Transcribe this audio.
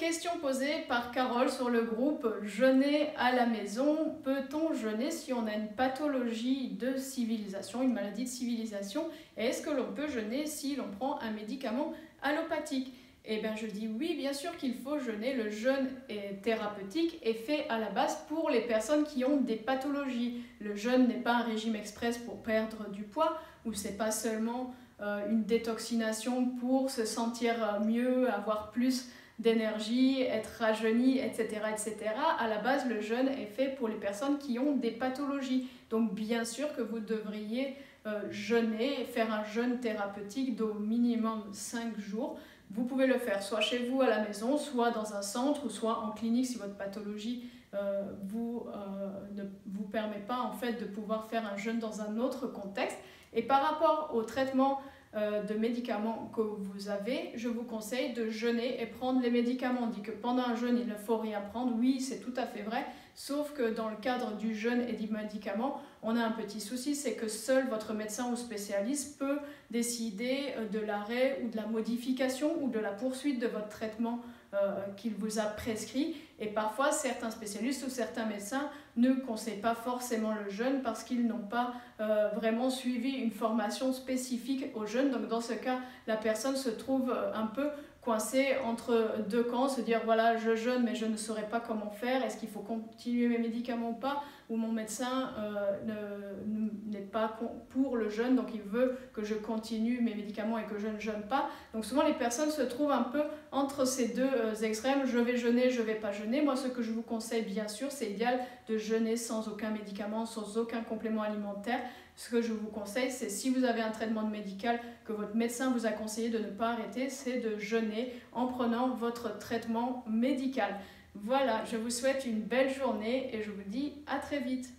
Question posée par Carole sur le groupe Jeûner à la maison. Peut-on jeûner si on a une pathologie de civilisation, une maladie de civilisation? Et est-ce que l'on peut jeûner si l'on prend un médicament allopathique? Eh bien, je dis oui, bien sûr qu'il faut jeûner. Le jeûne est thérapeutique et fait à la base pour les personnes qui ont des pathologies. Le jeûne n'est pas un régime express pour perdre du poids, ou c'est pas seulement une détoxination pour se sentir mieux, avoir plus d'énergie, être rajeuni, etc., etc. À la base, le jeûne est fait pour les personnes qui ont des pathologies. Donc bien sûr que vous devriez jeûner, faire un jeûne thérapeutique d'au minimum 5 jours. Vous pouvez le faire soit chez vous à la maison, soit dans un centre, ou soit en clinique si votre pathologie ne vous permet pas en fait de pouvoir faire un jeûne dans un autre contexte. Et par rapport au traitement de médicaments que vous avez, je vous conseille de jeûner et prendre les médicaments. On dit que pendant un jeûne, il ne faut rien prendre. Oui, c'est tout à fait vrai, sauf que dans le cadre du jeûne et des médicaments, on a un petit souci, c'est que seul votre médecin ou spécialiste peut décider de l'arrêt ou de la modification ou de la poursuite de votre traitement qu'il vous a prescrit. Et parfois, certains spécialistes ou certains médecins ne conseillent pas forcément le jeûne parce qu'ils n'ont pas vraiment suivi une formation spécifique au jeûne. Donc dans ce cas, la personne se trouve un peu coincée entre deux camps, se dire voilà, je jeûne mais je ne saurais pas comment faire, est-ce qu'il faut continuer mes médicaments ou pas, ou mon médecin n'est pas pour le jeûne, donc il veut que je continue mes médicaments et que je ne jeûne pas. Donc souvent les personnes se trouvent un peu entre ces deux extrêmes, je vais jeûner, je ne vais pas jeûner. Moi ce que je vous conseille bien sûr, c'est idéal de jeûner sans aucun médicament, sans aucun complément alimentaire. Ce que je vous conseille, c'est si vous avez un traitement médical que votre médecin vous a conseillé de ne pas arrêter, c'est de jeûner en prenant votre traitement médical. Voilà, je vous souhaite une belle journée et je vous dis à très vite.